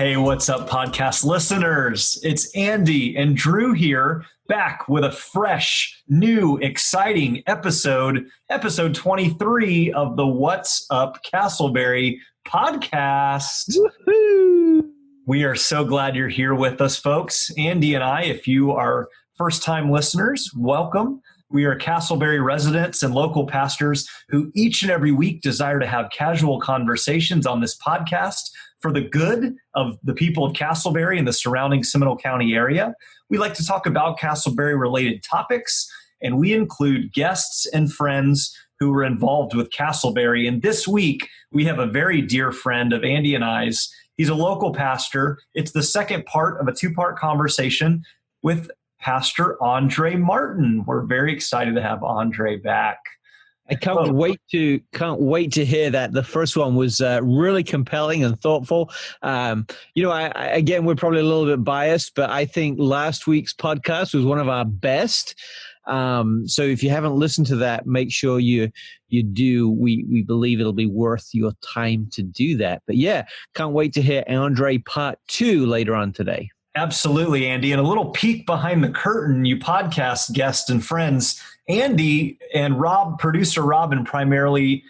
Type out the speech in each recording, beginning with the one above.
Hey, what's up, podcast listeners? It's Andy and Drew here, back with a fresh, new, exciting episode 23 of the What's Up Castleberry podcast. Woo-hoo! We are so glad you're here with us, folks. Andy and I, if you are first-time listeners, welcome. We are Castleberry residents and local pastors who each and every week desire to have casual conversations on this podcast for the good of the people of Castleberry and the surrounding Seminole County area. We like to talk about Castleberry-related topics, and we include guests and friends who are involved with Castleberry. And this week, we have a very dear friend of Andy and I's. He's a local pastor. It's the second part of a two-part conversation with Pastor Andre Martin. We're very excited to have Andre back. I can't wait to hear that. The first one was really compelling and thoughtful. Again, we're probably a little bit biased, but I think last week's podcast was one of our best. So if you haven't listened to that, make sure you do. We believe it'll be worth your time to do that. But yeah, can't wait to hear Andre part 2 later on today. Absolutely, Andy. And a little peek behind the curtain, you podcast guests and friends. Andy and producer Robin primarily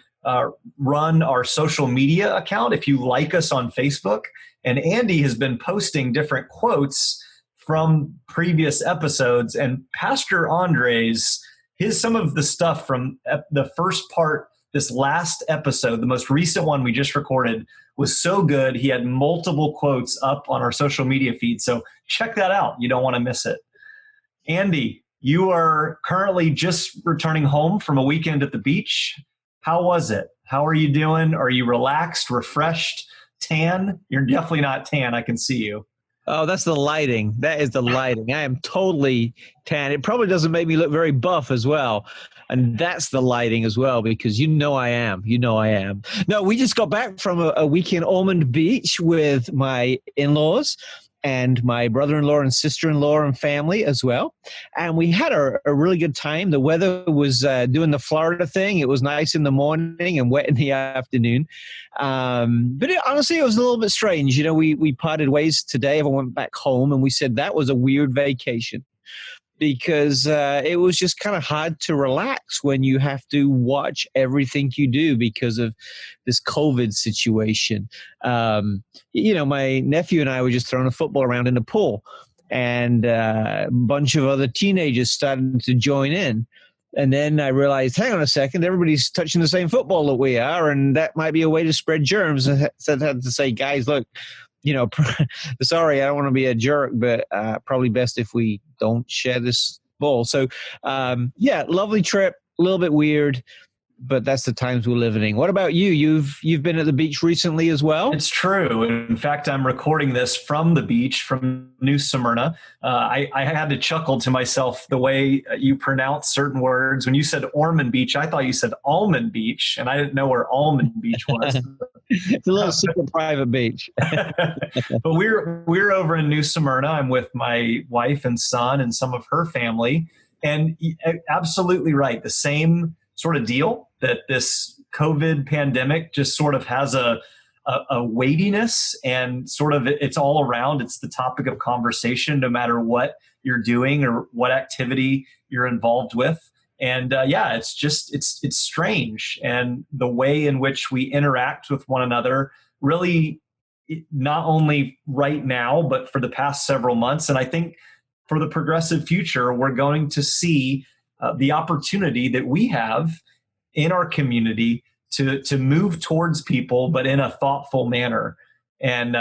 run our social media account, if you like us on Facebook. And Andy has been posting different quotes from previous episodes. And Pastor Andre's, some of the stuff from the first part, this last episode, the most recent one we just recorded, was so good. He had multiple quotes up on our social media feed. So check that out. You don't want to miss it. Andy, you are currently just returning home from a weekend at the beach. How was it? How are you doing? Are you relaxed, refreshed, tan? You're definitely not tan. I can see you. Oh, that's the lighting. That is the lighting. I am totally tan. It probably doesn't make me look very buff as well. And that's the lighting as well, because I am. No, we just got back from a week in Almond Beach with my in-laws and my brother-in-law and sister-in-law and family as well. And we had a really good time. The weather was doing the Florida thing. It was nice in the morning and wet in the afternoon. But honestly, it was a little bit strange. You know, we parted ways today. I went back home and we said that was a weird vacation, because it was just kind of hard to relax when you have to watch everything you do because of this COVID situation. My nephew and I were just throwing a football around in the pool, and a bunch of other teenagers started to join in. And then I realized, hang on a second, everybody's touching the same football that we are, and that might be a way to spread germs. And so I had to say, guys, look, sorry, I don't want to be a jerk, but probably best if we don't share this ball. So, lovely trip, a little bit weird, but that's the times we're living in. What about you? You've been at the beach recently as well? It's true. In fact, I'm recording this from the beach, from New Smyrna. I had to chuckle to myself the way you pronounce certain words. When you said Ormond Beach, I thought you said Almond Beach, and I didn't know where Almond Beach was. It's a little super private beach. But we're over in New Smyrna. I'm with my wife and son and some of her family. And absolutely right. The same sort of deal, that this COVID pandemic just sort of has a weightiness, and sort of it's all around. It's the topic of conversation, no matter what you're doing or what activity you're involved with. And it's strange. And the way in which we interact with one another, really, not only right now, but for the past several months. And I think for the progressive future, we're going to see the opportunity that we have in our community to move towards people, but in a thoughtful manner. And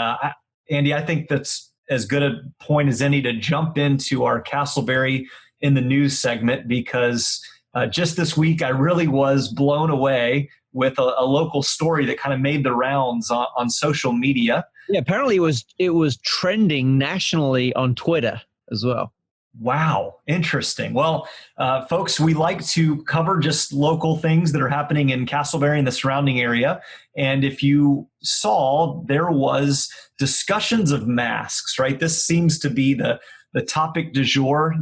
Andy, I think that's as good a point as any to jump into our Castleberry in the news segment, because just this week I really was blown away with a local story that kind of made the rounds on social media. Yeah, apparently it was trending nationally on Twitter as well. Wow. Interesting. Well, folks, we like to cover just local things that are happening in Castleberry and the surrounding area. And if you saw, there was discussions of masks, right? This seems to be the topic du jour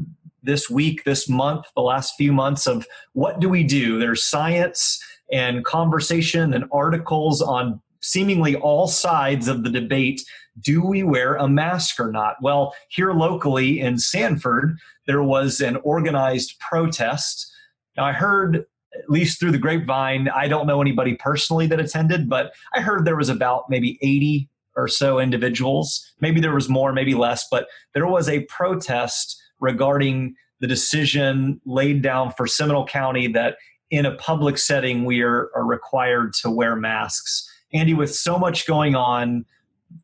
this week, this month, the last few months of what do we do? There's science and conversation and articles on seemingly all sides of the debate do we wear a mask or not? Well, here locally in Sanford, there was an organized protest. Now, I heard, at least through the grapevine, I don't know anybody personally that attended, but I heard there was about maybe 80 or so individuals. Maybe there was more, maybe less, but there was a protest regarding the decision laid down for Seminole County that in a public setting we are required to wear masks. Andy, with so much going on,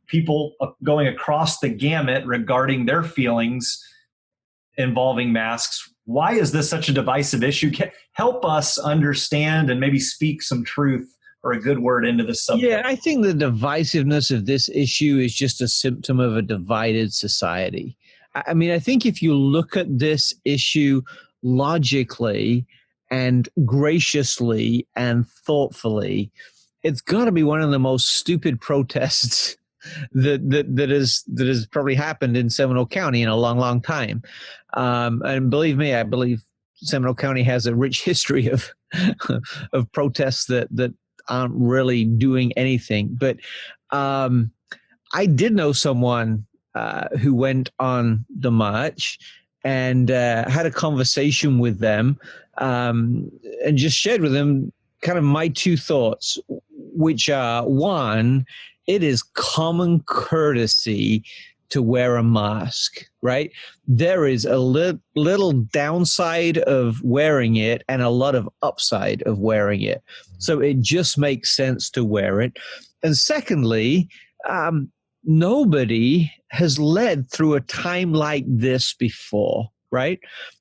people going across the gamut regarding their feelings involving masks, why is this such a divisive issue? Help us understand and maybe speak some truth or a good word into this subject. Yeah, I think the divisiveness of this issue is just a symptom of a divided society. I mean, I think if you look at this issue logically and graciously and thoughtfully, it's got to be one of the most stupid protests that has probably happened in Seminole County in a long, long time. And believe me, I believe Seminole County has a rich history of of protests that aren't really doing anything. But I did know someone who went on the march and had a conversation with them and just shared with them kind of my two thoughts, which are, one, it is common courtesy to wear a mask, right? There is a little downside of wearing it and a lot of upside of wearing it. So it just makes sense to wear it. And secondly, nobody has led through a time like this before, right?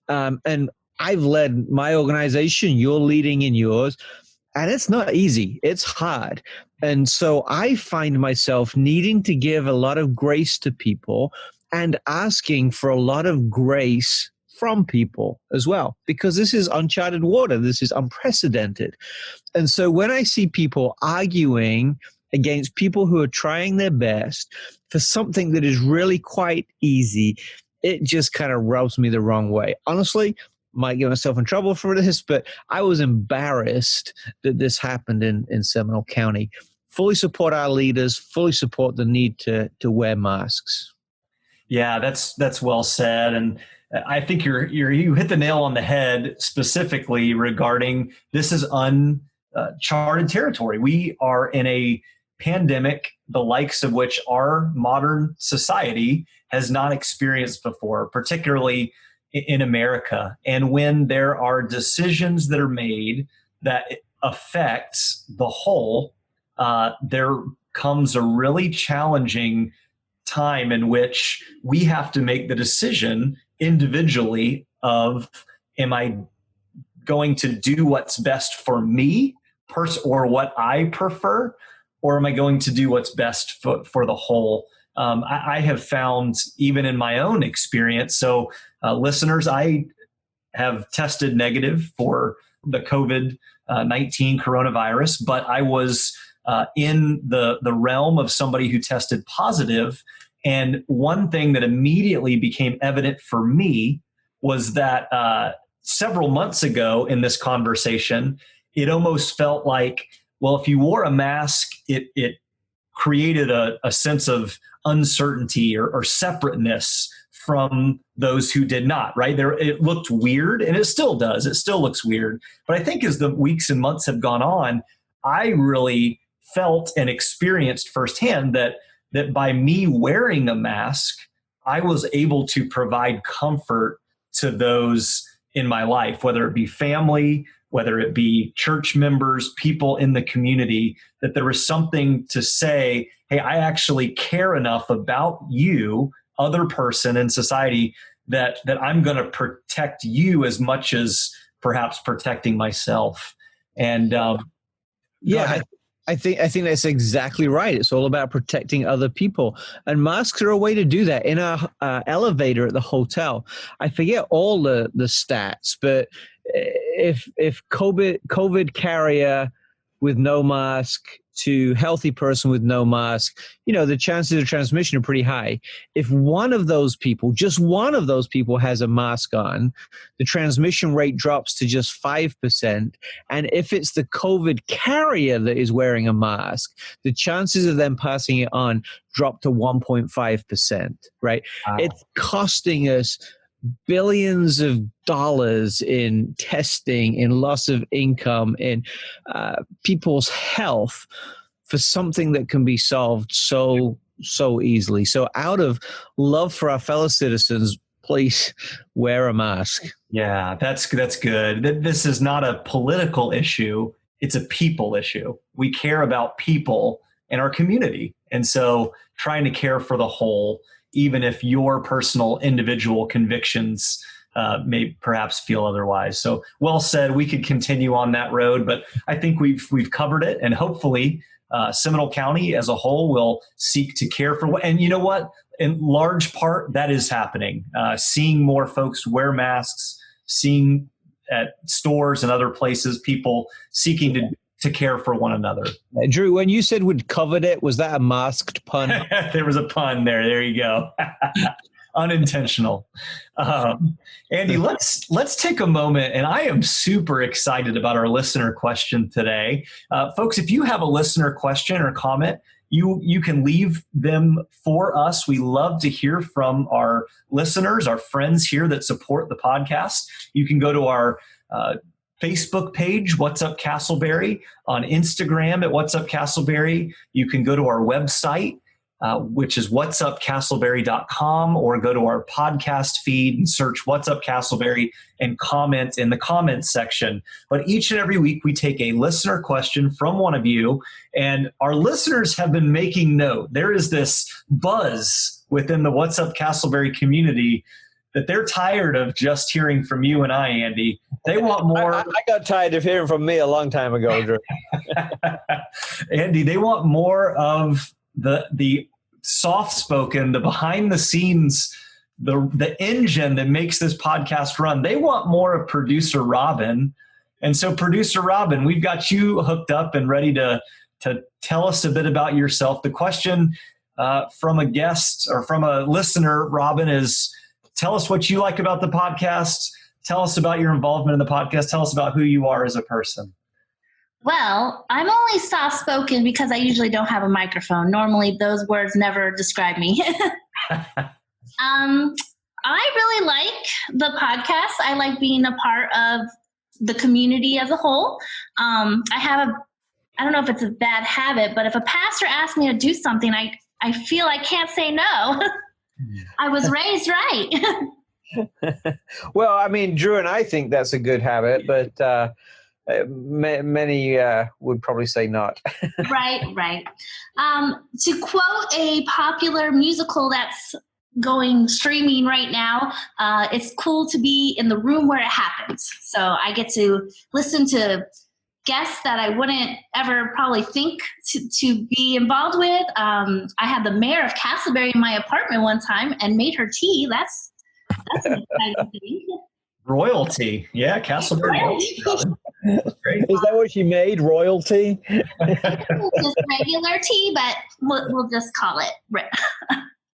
And I've led my organization, you're leading in yours, and it's not easy. It's hard. And so I find myself needing to give a lot of grace to people and asking for a lot of grace from people as well, because this is uncharted water. This is unprecedented. And so when I see people arguing against people who are trying their best for something that is really quite easy, it just kind of rubs me the wrong way. Honestly, might get myself in trouble for this, but I was embarrassed that this happened in Seminole County. Fully support our leaders, fully support the need to wear masks. Yeah, that's well said. And I think you hit the nail on the head specifically regarding this is uncharted territory. We are in a pandemic, the likes of which our modern society has not experienced before, particularly in America. And when there are decisions that are made that affects the whole, there comes a really challenging time in which we have to make the decision individually of, am I going to do what's best for me or what I prefer, or am I going to do what's best for the whole? I have found, even in my own experience, so listeners, I have tested negative for the COVID-19 coronavirus, but I was in the realm of somebody who tested positive. And one thing that immediately became evident for me was that several months ago in this conversation, it almost felt like, well, if you wore a mask, it created a sense of uncertainty or separateness from those who did not, right? It looked weird, and it still does. It still looks weird. But I think as the weeks and months have gone on, I really felt and experienced firsthand that by me wearing a mask, I was able to provide comfort to those in my life, whether it be family, whether it be church members, people in the community, that there was something to say, hey, I actually care enough about you, other person in society, that I'm going to protect you as much as perhaps protecting myself. And I think that's exactly right. It's all about protecting other people, and masks are a way to do that. In our elevator at the hotel, I forget all the stats, but if COVID carrier with no mask to healthy person with no mask, the chances of transmission are pretty high. If one of those people, just one of those people has a mask on, the transmission rate drops to just 5%. And if it's the COVID carrier that is wearing a mask, the chances of them passing it on drop to 1.5%, right? Wow. It's costing us billions of dollars in testing, in loss of income, in people's health for something that can be solved so easily. So out of love for our fellow citizens, please wear a mask. Yeah, that's good. This is not a political issue. It's a people issue. We care about people in our community. And so trying to care for the whole, even if your personal individual convictions may perhaps feel otherwise. So well said. We could continue on that road, but I think we've covered it, and hopefully Seminole County as a whole will seek to care for what. And you know what? In large part, that is happening. Seeing more folks wear masks, seeing at stores and other places people seeking to care for one another. Drew, when you said we'd covered it, was that a masked pun? There was a pun there. There you go. Unintentional. Andy, let's take a moment, and I am super excited about our listener question today. Folks, if you have a listener question or comment, you can leave them for us. We love to hear from our listeners, our friends here that support the podcast. You can go to our Facebook page, What's Up Castleberry, on Instagram at What's Up Castleberry. You can go to our website, which is whatsupcastleberry.com, or go to our podcast feed and search What's Up Castleberry and comment in the comments section. But each and every week we take a listener question from one of you, and our listeners have been making note. There is this buzz within the What's Up Castleberry community that they're tired of just hearing from you and I, Andy. They want more. I got tired of hearing from me a long time ago, Drew. Andy, they want more of the soft-spoken, the behind-the-scenes, the engine that makes this podcast run. They want more of producer Robin. And so, producer Robin, we've got you hooked up and ready to tell us a bit about yourself. The question from a guest or from a listener, Robin, is tell us what you like about the podcast. Tell us about your involvement in the podcast. Tell us about who you are as a person. Well, I'm only soft-spoken because I usually don't have a microphone. Normally, those words never describe me. I really like the podcast. I like being a part of the community as a whole. I don't know if it's a bad habit, but if a pastor asks me to do something, I feel I can't say no. I was raised right. Well, I mean, Drew and I think that's a good habit, but many would probably say not. Right. To quote a popular musical that's going streaming right now, it's cool to be in the room where it happens. So I get to listen to guests that I wouldn't ever probably think to be involved with. I had the mayor of Castleberry in my apartment one time and made her tea. That's an exciting thing. Royalty. Yeah, Castleberry. Great. Is that what she made? Royalty? Just regular tea, but we'll just call it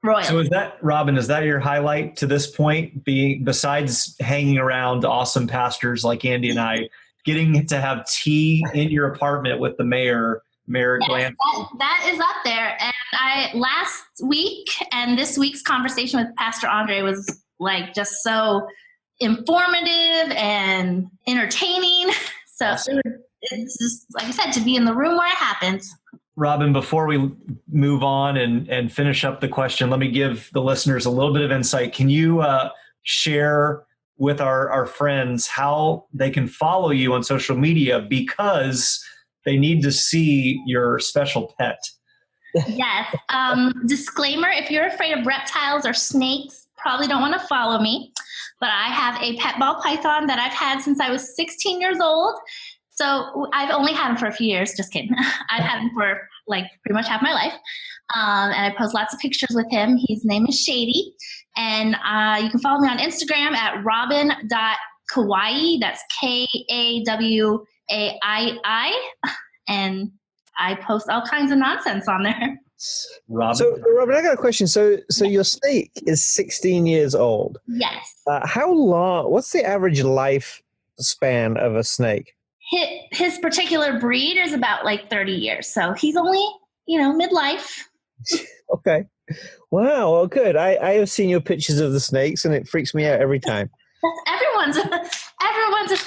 royalty. So is that, Robin, is that your highlight to this point, being besides hanging around awesome pastors like Andy and I, getting to have tea in your apartment with the mayor Glancy? That is up there. And last week and this week's conversation with Pastor Andre was like just so informative and entertaining. So awesome. It's just, like I said, to be in the room where it happens. Robin, before we move on and finish up the question, let me give the listeners a little bit of insight. Can you share with our friends how they can follow you on social media, because they need to see your special pet? Yes. Disclaimer, if you're afraid of reptiles or snakes, probably don't want to follow me. But I have a pet ball python that I've had since I was 16 years old. So I've only had him for a few years. Just kidding. I've had him for like pretty much half my life. And I post lots of pictures with him. His name is Shady. And you can follow me on Instagram at robin.kawaii. That's Kawaii. And I post all kinds of nonsense on there. Robin? So, Robin, I got a question. So your snake is 16 years old. Yes. How long? What's the average lifespan of a snake? His particular breed is about like 30 years. So he's only, midlife. Okay. Wow. Well, good. I have seen your pictures of the snakes, and it freaks me out every time. Everyone's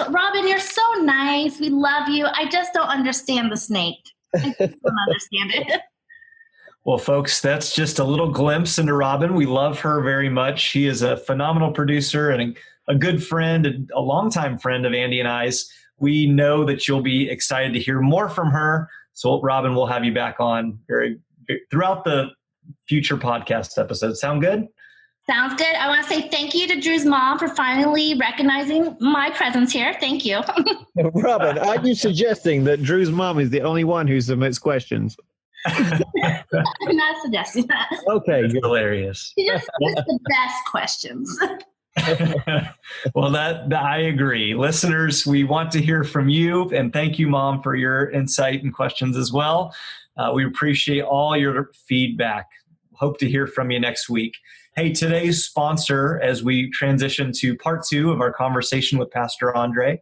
Robin, you're so nice. We love you. I just don't understand the snake. I just don't understand it. Well, folks, that's just a little glimpse into Robin. We love her very much. She is a phenomenal producer and a good friend, and a longtime friend of Andy and I's. We know that you'll be excited to hear more from her. So, Robin, we'll have you back on throughout the future podcast episodes. Sound good? Sounds good. I want to say thank you to Drew's mom for finally recognizing my presence here. Thank you. Robin, are you suggesting that Drew's mom is the only one who submits questions? I'm not suggesting that. Okay, that's hilarious. She just submits the best questions. Well, that I agree. Listeners, we want to hear from you, and thank you, Mom, for your insight and questions as well. We appreciate all your feedback. Hope to hear from you next week. Hey, today's sponsor, as we transition to part 2 of our conversation with Pastor Andre,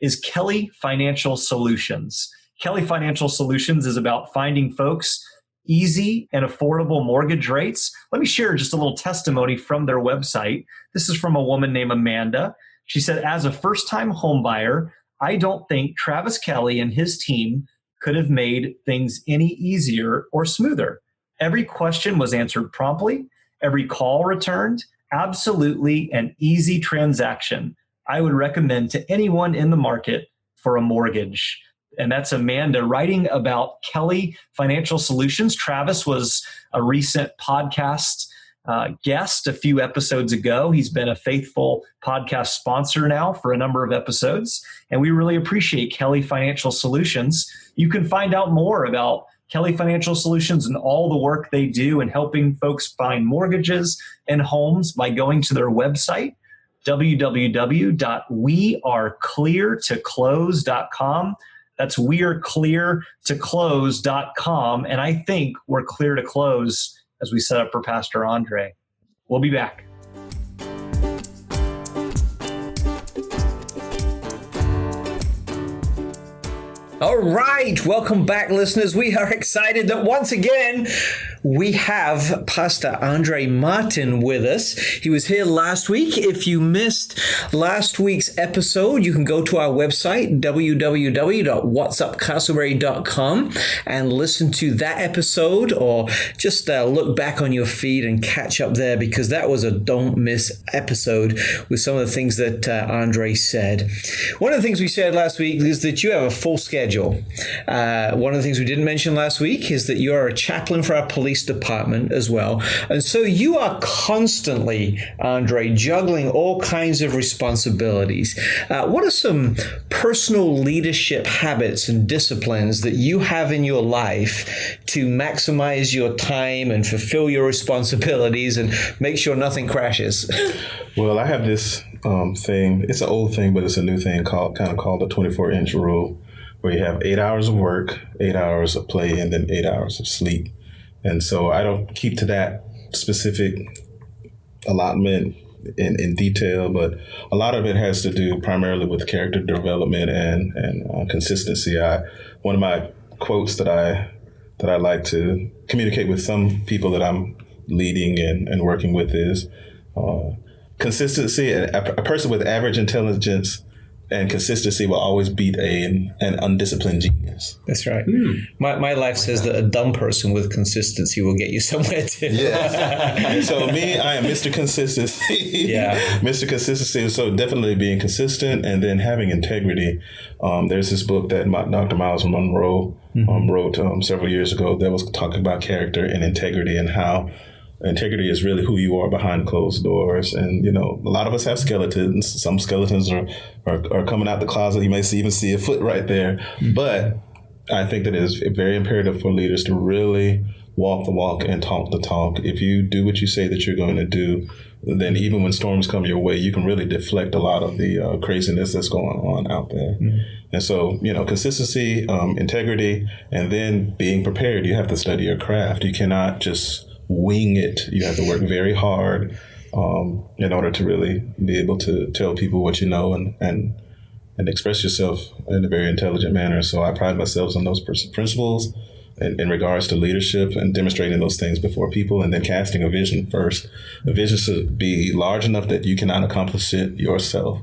is Kelly Financial Solutions. Kelly Financial Solutions is about finding folks easy and affordable mortgage rates. Let me share just a little testimony from their website. This is from a woman named Amanda. She said, as a first-time home buyer, I don't think Travis Kelly and his team could have made things any easier or smoother. Every question was answered promptly. Every call returned. Absolutely an easy transaction. I would recommend to anyone in the market for a mortgage. And that's Amanda writing about Kelly Financial Solutions. Travis was a recent podcast guest a few episodes ago. He's been a faithful podcast sponsor now for a number of episodes, and we really appreciate Kelly Financial Solutions. You can find out more about Kelly Financial Solutions and all the work they do in helping folks find mortgages and homes by going to their website, www.wearecleartoclose.com. That's wearecleartoclose.com. And I think we're clear to close as we set up for Pastor Andre. We'll be back. All right, welcome back, listeners. We are excited that once again we have Pastor Andre Martin with us. He was here last week. If you missed last week's episode, you can go to our website, www.whatsupcastleberry.com, and listen to that episode, or just look back on your feed and catch up there, because that was a don't miss episode with some of the things that Andre said. One of the things we said last week is that you have a full schedule. One of the things we didn't mention last week is that you are a chaplain for our police department as well. And so you are constantly, Andre, juggling all kinds of responsibilities. What are some personal leadership habits and disciplines that you have in your life to maximize your time and fulfill your responsibilities and make sure nothing crashes? Well, I have this thing. It's an old thing, but it's a new thing called the 24-inch rule, where you have 8 hours of work, 8 hours of play, and then 8 hours of sleep. And so I don't keep to that specific allotment in detail, but a lot of it has to do primarily with character development and consistency. One of my quotes that I like to communicate with some people that I'm leading and working with is consistency. A person with average intelligence and consistency will always beat an undisciplined genius. That's right. My life says that a dumb person with consistency will get you somewhere too. Yes. And so I am Mr. Consistency. Yeah. Mr. Consistency. So definitely being consistent and then having integrity. There's this book that Dr. Miles Monroe wrote several years ago that was talking about character and integrity, and how integrity is really who you are behind closed doors. And, a lot of us have skeletons. Some skeletons are coming out the closet. You may even see a foot right there. But I think that it is very imperative for leaders to really walk the walk and talk the talk. If you do what you say that you're going to do, then even when storms come your way, you can really deflect a lot of the craziness that's going on out there. And so, consistency, integrity, and then being prepared. You have to study your craft. You cannot just wing it. You have to work very hard in order to really be able to tell people what you know and express yourself in a very intelligent manner. So I pride myself on those principles in regards to leadership and demonstrating those things before people, and then casting a vision first. The vision should be large enough that you cannot accomplish it yourself.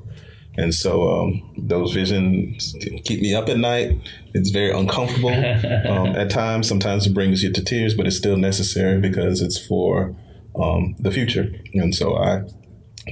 And so those visions keep me up at night. It's very uncomfortable at times. Sometimes it brings you to tears, but it's still necessary because it's for the future. And so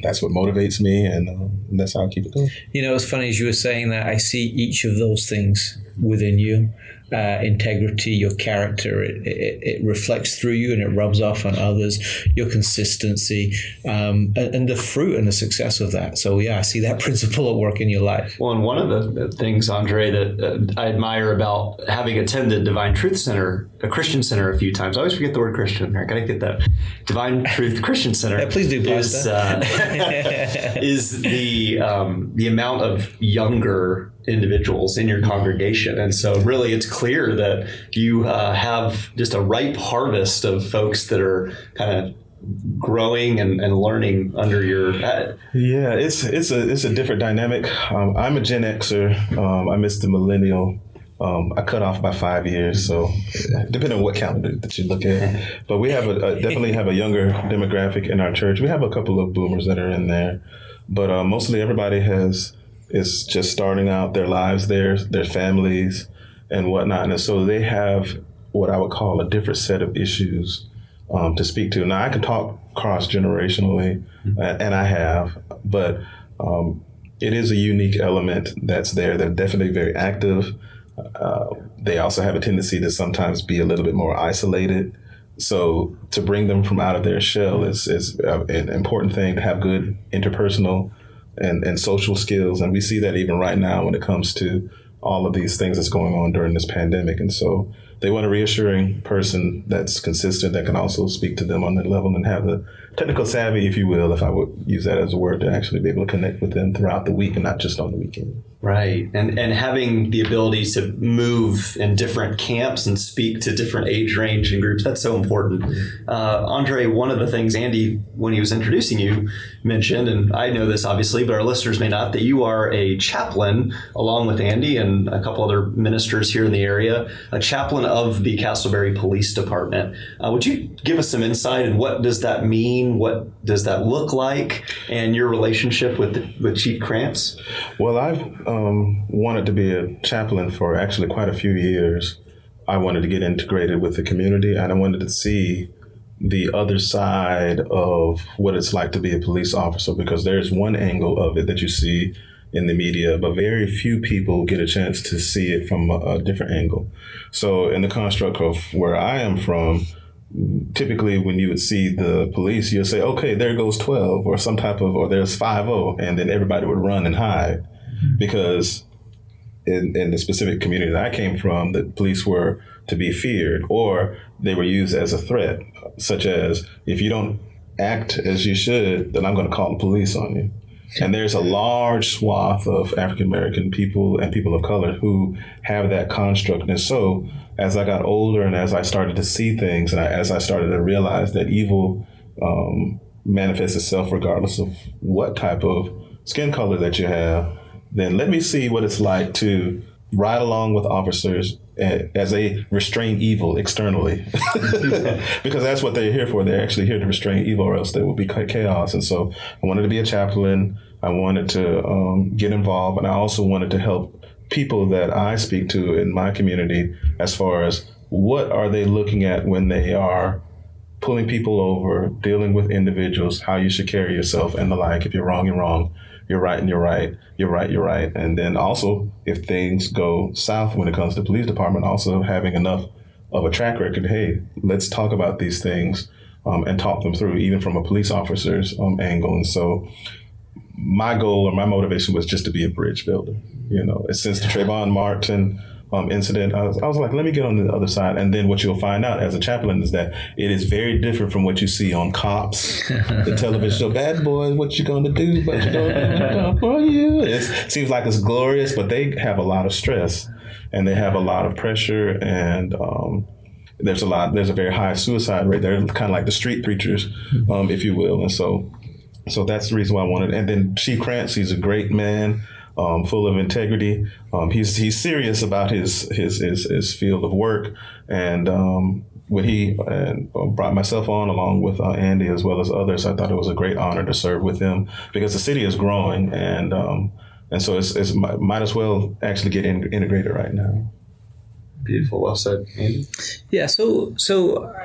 that's what motivates me, and that's how I keep it going. It's funny, as you were saying that, I see each of those things within you. Integrity, your character, it reflects through you and it rubs off on others, your consistency, and the fruit and the success of that. So I see that principle at work in your life. Well, and one of the things, Andre, that I admire about having attended Divine Truth Center, a Christian center, a few times. I always forget the word Christian there. Got to get that. Divine Truth Christian Center. Yeah, please do, Pastor. Is the amount of younger individuals in your congregation. And so really it's clear that you have just a ripe harvest of folks that are kind of growing and learning under your head. Yeah, it's a different dynamic. I'm a Gen Xer. I missed the millennial. I cut off by 5 years, so depending on what calendar that you look at. But we have definitely have a younger demographic in our church. We have a couple of boomers that are in there, but mostly everybody is just starting out their lives, their families and whatnot. And so they have what I would call a different set of issues to speak to. Now, I can talk cross-generationally, and I have, but it is a unique element that's there. They're definitely very active. They also have a tendency to sometimes be a little bit more isolated. So to bring them from out of their shell is an important thing, to have good interpersonal and social skills. And we see that even right now when it comes to all of these things that's going on during this pandemic. And so they want a reassuring person that's consistent, that can also speak to them on that level and have the technical savvy, if you will, if I would use that as a word, to actually be able to connect with them throughout the week and not just on the weekend. Right. And having the ability to move in different camps and speak to different age range and groups, that's so important. Andre, one of the things Andy, when he was introducing you, mentioned, and I know this obviously, but our listeners may not, that you are a chaplain along with Andy and a couple other ministers here in the area, a chaplain of the Castleberry Police Department. Would you give us some insight and what does that mean? What does that look like? And your relationship with Chief Krantz? Well, I've wanted to be a chaplain for actually quite a few years. I wanted to get integrated with the community, and I wanted to see the other side of what it's like to be a police officer, because there's one angle of it that you see in the media, but very few people get a chance to see it from a different angle. So in the construct of where I am from, typically when you would see the police, you'll say, okay, there goes 12 or some type of, or there's 5-0, and then everybody would run and hide. Because in the specific community that I came from, the police were to be feared, or they were used as a threat, such as, if you don't act as you should, then I'm going to call the police on you. And there's a large swath of African American people and people of color who have that construct. And so as I got older and as I started to see things, and as I started to realize that evil manifests itself regardless of what type of skin color that you have, then let me see what it's like to ride along with officers as they restrain evil externally. Because that's what they're here for. They're actually here to restrain evil, or else there will be chaos. And so I wanted to be a chaplain. I wanted to get involved, and I also wanted to help people that I speak to in my community as far as what are they looking at when they are pulling people over, dealing with individuals, how you should carry yourself and the like. If you're wrong, you're wrong. You're right, and you're right. You're right, you're right. And then also, if things go south when it comes to the police department, also having enough of a track record, hey, let's talk about these things and talk them through, even from a police officer's angle. And so my goal or my motivation was just to be a bridge builder. You know, since the Trayvon Martin incident, I was like, let me get on the other side. And then what you'll find out as a chaplain is that it is very different from what you see on Cops, the television show, Bad Boys, what you gonna do, what you gonna do for you. It seems like it's glorious, but they have a lot of stress and they have a lot of pressure, and there's a very high suicide rate. They're kind of like the street preachers, if you will. And so that's the reason why I wanted. And then Chief Krantz, he's a great man, full of integrity. He's serious about his field of work. And when he brought myself on along with Andy as well as others, I thought it was a great honor to serve with him, because the city is growing, and so it's might as well actually get integrated right now. Beautiful. Well said, Andy. Yeah. So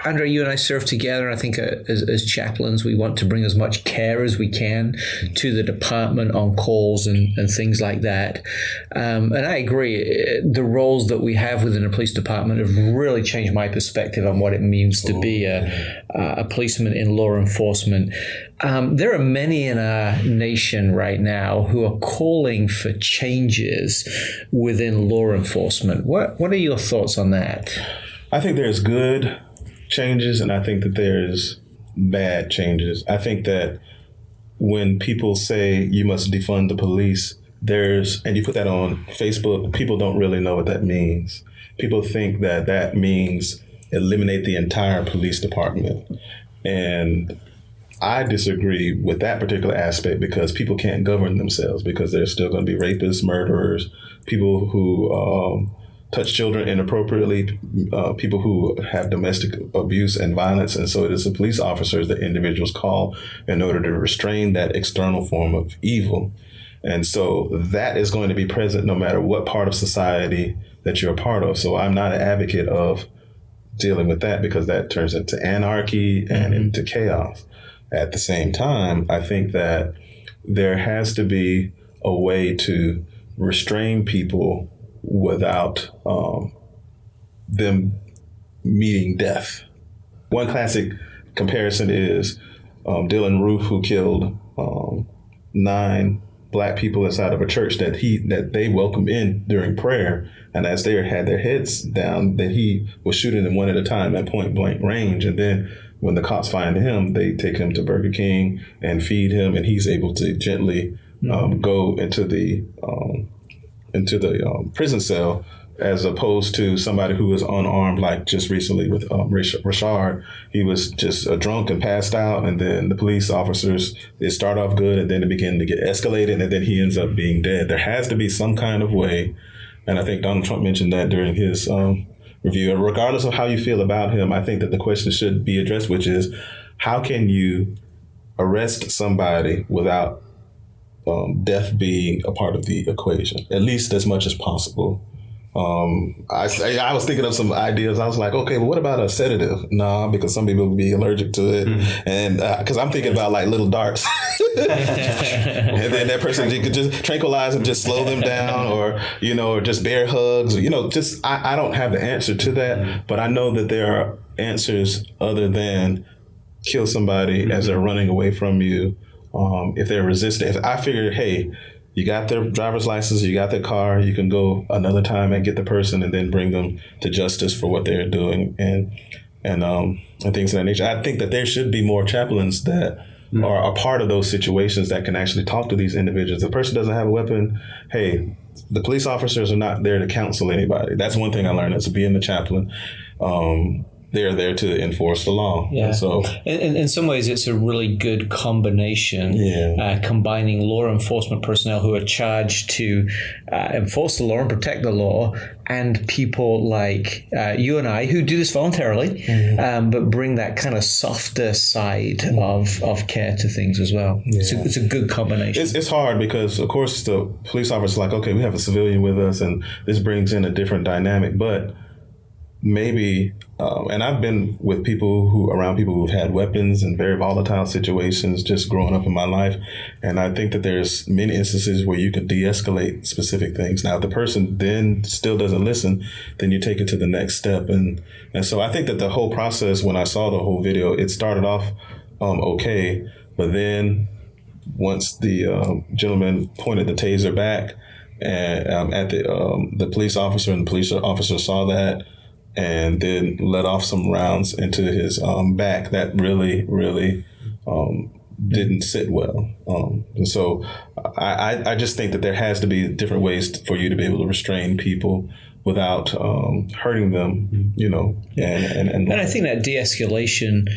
Andre, you and I serve together. I think as chaplains, we want to bring as much care as we can to the department on calls and things like that. And I agree. The roles that we have within a police department have really changed my perspective on what it means to be a policeman in law enforcement. There are many in our nation right now who are calling for changes within law enforcement. What are your thoughts on that? I think there's good changes, and I think that there's bad changes. I think that when people say you must defund the police, and you put that on Facebook, people don't really know what that means. People think that means eliminate the entire police department. And I disagree with that particular aspect, because people can't govern themselves, because there's still going to be rapists, murderers, people who touch children inappropriately, people who have domestic abuse and violence. And so it is the police officers that individuals call in order to restrain that external form of evil. And so that is going to be present no matter what part of society that you're a part of. So I'm not an advocate of dealing with that, because that turns into anarchy and into chaos. At the same time, I think that there has to be a way to restrain people without them meeting death. One classic comparison is Dylan Roof, who killed 9 Black people inside of a church that they welcomed in during prayer. And as they had their heads down, that he was shooting them one at a time at point blank range. And then when the cops find him, they take him to Burger King and feed him, and he's able to gently go into the prison cell, as opposed to somebody who was unarmed, like just recently with Rashard. He was just drunk and passed out, and then the police officers, they start off good, and then it begin to get escalated, and then he ends up being dead. There has to be some kind of way, and I think Donald Trump mentioned that during his review. And regardless of how you feel about him, I think that the question should be addressed, which is, how can you arrest somebody without death being a part of the equation, at least as much as possible? I was thinking of some ideas. I was like, okay, but what about a sedative? Nah, because some people would be allergic to it. And because I'm thinking about like little darts. And then that person, you could just tranquilize and just slow them down, or just bear hugs, just I don't have the answer to that, but I know that there are answers other than kill somebody as they're running away from you. If they're resistant, if I figured, hey, you got their driver's license, you got their car, you can go another time and get the person and then bring them to justice for what they're doing, and things of that nature. I think that there should be more chaplains that are a part of those situations that can actually talk to these individuals. If the person doesn't have a weapon, hey, the police officers are not there to counsel anybody. That's one thing I learned as being the chaplain. They're there to enforce the law. Yeah. And so, in some ways, it's a really good combination, combining law enforcement personnel who are charged to enforce the law and protect the law, and people like you and I who do this voluntarily, but bring that kind of softer side of care to things as well. Yeah. It's a good combination. It's hard because, of course, the police officer is like, okay, we have a civilian with us, and this brings in a different dynamic, but maybe, and I've been with around people who've had weapons in very volatile situations just growing up in my life. And I think that there's many instances where you can de-escalate specific things. Now, if the person then still doesn't listen, then you take it to the next step. And so I think that the whole process, when I saw the whole video, it started off okay. But then once the gentleman pointed the taser back, and at the police officer, and the police officer saw that and then let off some rounds into his back that really didn't sit well. And so I just think that there has to be different ways for you to be able to restrain people without hurting them, you know. And I think that de-escalation,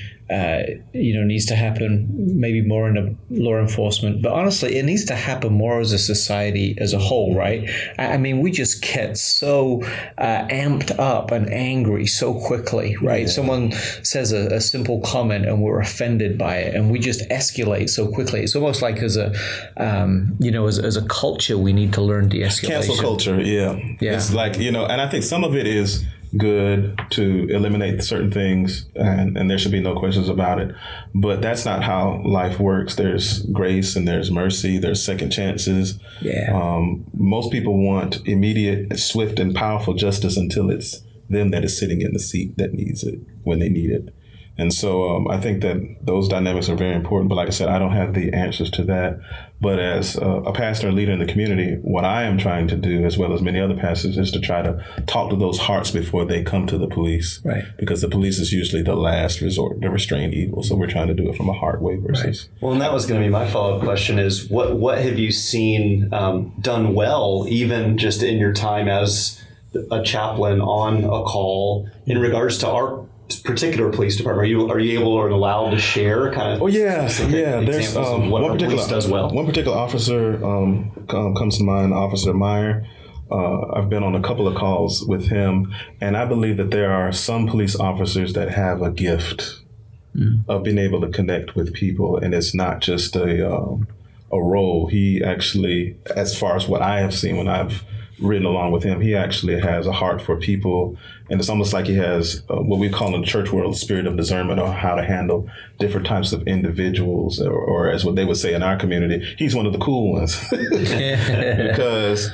needs to happen maybe more in the law enforcement, but honestly, it needs to happen more as a society as a whole, right? I mean, we just get so amped up and angry so quickly, right? Yeah. Someone says a simple comment and we're offended by it, and we just escalate so quickly. It's almost like as a culture, we need to learn de-escalation. Cancel culture, yeah. It's like, and I think some of it is good to eliminate certain things, and there should be no questions about it. But that's not how life works. There's grace and there's mercy. There's second chances. Yeah. Most people want immediate, swift, and powerful justice until it's them that is sitting in the seat that needs it when they need it. And so I think that those dynamics are very important. But like I said, I don't have the answers to that. But as a pastor and leader in the community, what I am trying to do, as well as many other pastors, is to try to talk to those hearts before they come to the police. Right. Because the police is usually the last resort to restrain evil. So we're trying to do it from a heart way versus. Right. Well, and that was going to be my follow-up question is what have you seen done well, even just in your time as a chaplain on a call in regards to our particular police department? Are you able or allowed to share kind of? Oh yeah. There's what our police does well. One particular officer comes to mind, Officer Meyer. I've been on a couple of calls with him, and I believe that there are some police officers that have a gift of being able to connect with people, and it's not just a role. He actually, as far as what I have seen when I've ridden along with him, he actually has a heart for people, and it's almost like he has what we call in the church world spirit of discernment, or how to handle different types of individuals, or as what they would say in our community, he's one of the cool ones because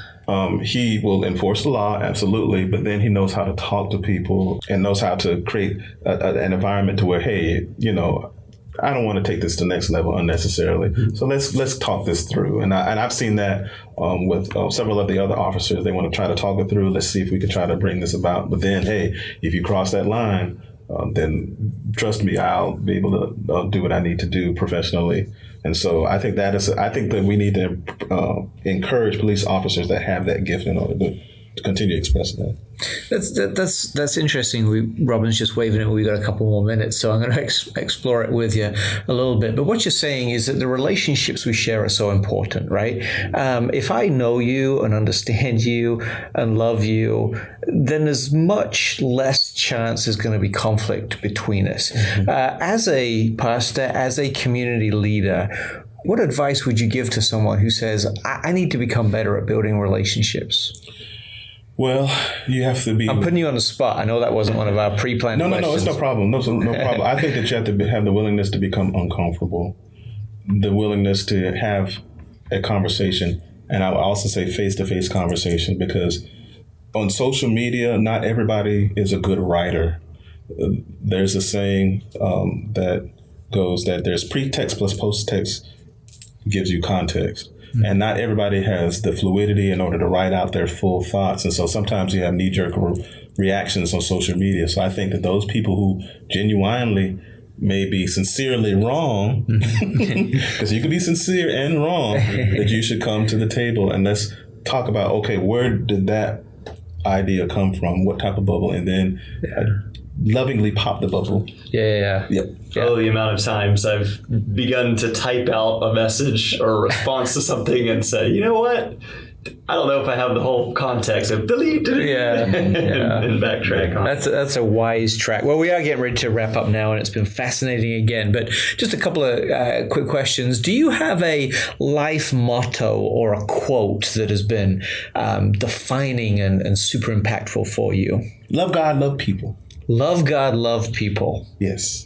he will enforce the law, absolutely, but then he knows how to talk to people and knows how to create an environment to where, hey, I don't want to take this to the next level unnecessarily. So let's talk this through. And I've seen that with several of the other officers. They want to try to talk it through. Let's see if we can try to bring this about. But then, hey, if you cross that line, then trust me, I'll be able to do what I need to do professionally. And so I think that we need to encourage police officers that have that gift in order to continue expressing that. That's interesting. Robin's just waving it. We've got a couple more minutes, so I'm going to explore it with you a little bit. But what you're saying is that the relationships we share are so important, right? If I know you and understand you and love you, then there's much less chance there's going to be conflict between us. Mm-hmm. As a pastor, as a community leader, what advice would you give to someone who says, I need to become better at building relationships? Well, you have to be. I'm putting you on the spot. I know that wasn't one of our pre-planned questions. No, it's no problem. No problem. I think that you have to have the willingness to become uncomfortable, the willingness to have a conversation, and I would also say face-to-face conversation, because on social media, not everybody is a good writer. There's a saying that goes that there's pretext plus post-text gives you context. And not everybody has the fluidity in order to write out their full thoughts. And so sometimes you have knee-jerk reactions on social media. So I think that those people who genuinely may be sincerely wrong, because you can be sincere and wrong, that you should come to the table and let's talk about, okay, where did that idea come from? What type of bubble? And then lovingly pop the bubble. Yeah. Oh, the amount of times I've begun to type out a message or a response to something and say, you know what? I don't know if I have the whole context of delete and backtrack on. That's a wise track. Well, we are getting ready to wrap up now, and it's been fascinating again. But just a couple of quick questions. Do you have a life motto or a quote that has been defining and super impactful for you? Love God, love people. Love God, love people. Yes,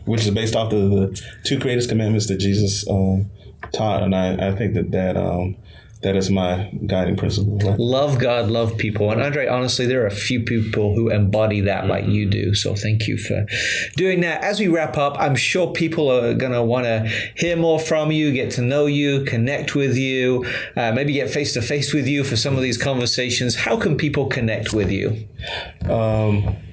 which is based off the two greatest commandments that Jesus taught, and I think that that is my guiding principle. Love God, love people. And Andre, honestly, there are a few people who embody that like you do. So thank you for doing that. As we wrap up, I'm sure people are going to want to hear more from you, get to know you, connect with you, maybe get face to face with you for some of these conversations. How can people connect with you?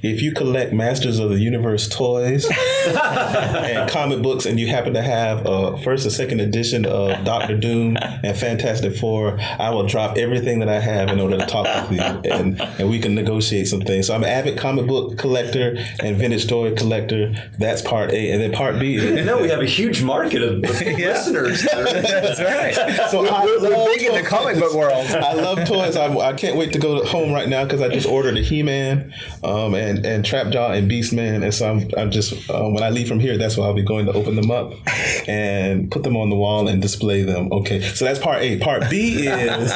If you collect Masters of the Universe toys and comic books, and you happen to have first or second edition of Doctor Doom and Fantastic Four, I will drop everything that I have in order to talk with you, and we can negotiate some things. So I'm an avid comic book collector and vintage toy collector. That's part A. And then part B is... we have a huge market of listeners. That's right. So we're big in the comic book world. I love toys. I can't wait to go home right now because I just ordered a He-Man and Trapjaw and Beastman. And so I'm just, when I leave from here, that's why I'll be going to open them up and put them on the wall and display them. Okay, so that's part A. Part B is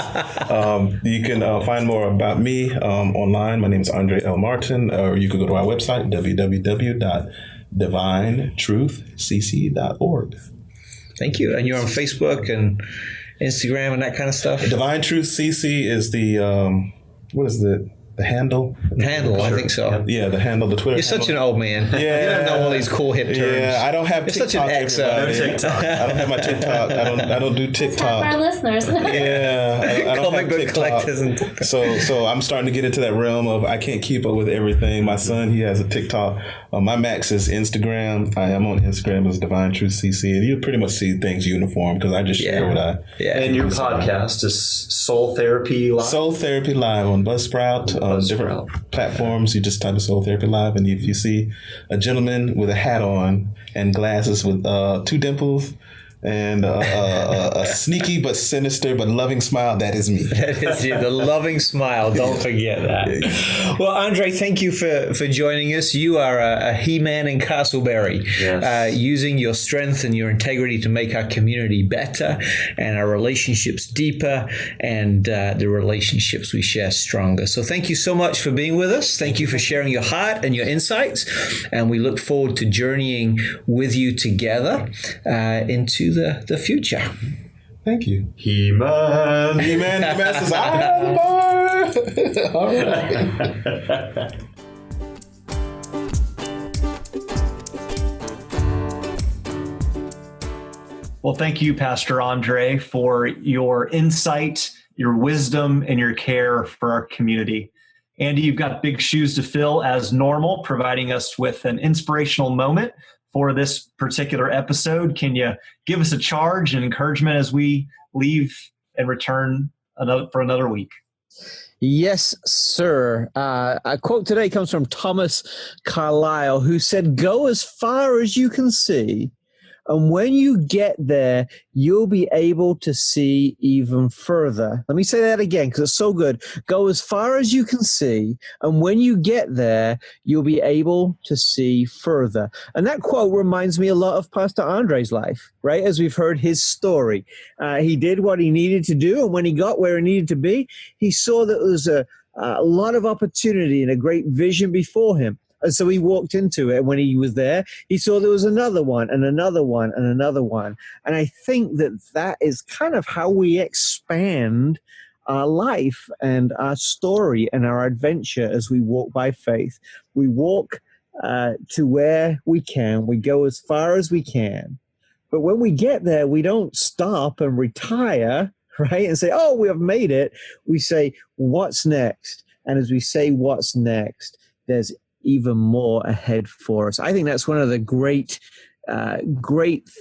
you can find more about me online. My name is Andre L. Martin, or you can go to our website, www.divinetruthcc.org. Thank you. And you're on Facebook and Instagram and that kind of stuff? Divine Truth CC is the, what is the handle? I think so. Yeah, the handle, the Twitter You're such an old man. Yeah. You don't know all these cool hip terms. Yeah, I don't have You're TikTok. such an ex. No TikTok. I don't have my TikTok. I don't do TikTok. Our listeners. Yeah, I don't Comic have book TikTok. collectors and So I'm starting to get into that realm of I can't keep up with everything. My son, he has a TikTok. My max is Instagram. I am on Instagram as Divine Truth CC, and you pretty much see things uniform because I just share what I. Yeah. And your podcast is Soul Therapy Live? Soul Therapy Live on Buzzsprout, different platforms. You just type in Soul Therapy Live, and if you see a gentleman with a hat on and glasses with two dimples and a sneaky but sinister but loving smile, that is me. That is you, the loving smile. Don't forget that. Well, Andre, thank you for joining us. You are a He-Man in Castleberry, using your strength and your integrity to make our community better and our relationships deeper and the relationships we share stronger. So thank you so much for being with us. Thank you for sharing your heart and your insights. And we look forward to journeying with you together into the future. Thank you. He-Man. He-Man, the Masters. All right. Well, thank you, Pastor Andre, for your insight, your wisdom, and your care for our community. Andy, you've got big shoes to fill as normal, providing us with an inspirational moment for this particular episode. Can you give us a charge and encouragement as we leave and return for another week? Yes, sir. A quote today comes from Thomas Carlyle, who said, "Go as far as you can see, and when you get there, you'll be able to see even further." Let me say that again because it's so good. Go as far as you can see, and when you get there, you'll be able to see further. And that quote reminds me a lot of Pastor Andre's life, right? As we've heard his story. He did what he needed to do, and when he got where he needed to be, he saw that there was a lot of opportunity and a great vision before him. And so he walked into it. When he was there, he saw there was another one and another one and another one. And I think that is kind of how we expand our life and our story and our adventure as we walk by faith. We walk to where we can. We go as far as we can. But when we get there, we don't stop and retire, right? And say, oh, we have made it. We say, what's next? And as we say, what's next, there's even more ahead for us. I think that's one of the great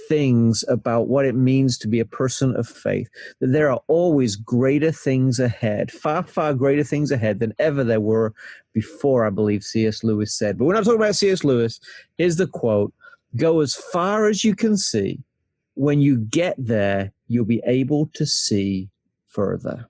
things about what it means to be a person of faith, that there are always greater things ahead, far, far greater things ahead than ever there were before, I believe C.S. Lewis said. But we're not talking about C.S. Lewis. Here's the quote: "Go as far as you can see. When you get there, you'll be able to see further."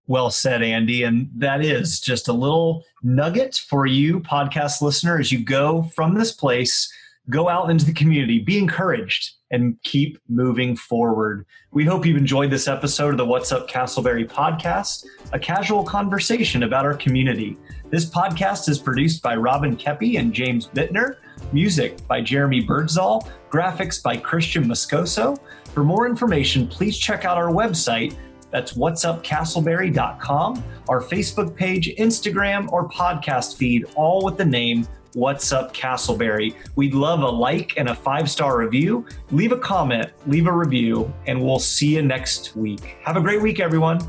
Well said, Andy. And that is just a little nugget for you, podcast listener, as you go from this place, go out into the community, be encouraged, and keep moving forward. We hope you've enjoyed this episode of the What's Up Castleberry podcast, a casual conversation about our community. This podcast is produced by Robin Kepi and James Bittner, music by Jeremy Birdsall, graphics by Christian Moscoso. For more information, please check out our website, That's whatsupcastleberry.com, our Facebook page, Instagram, or podcast feed, all with the name What's Up Castleberry. We'd love a like and a 5-star review. Leave a comment, leave a review, and we'll see you next week. Have a great week, everyone.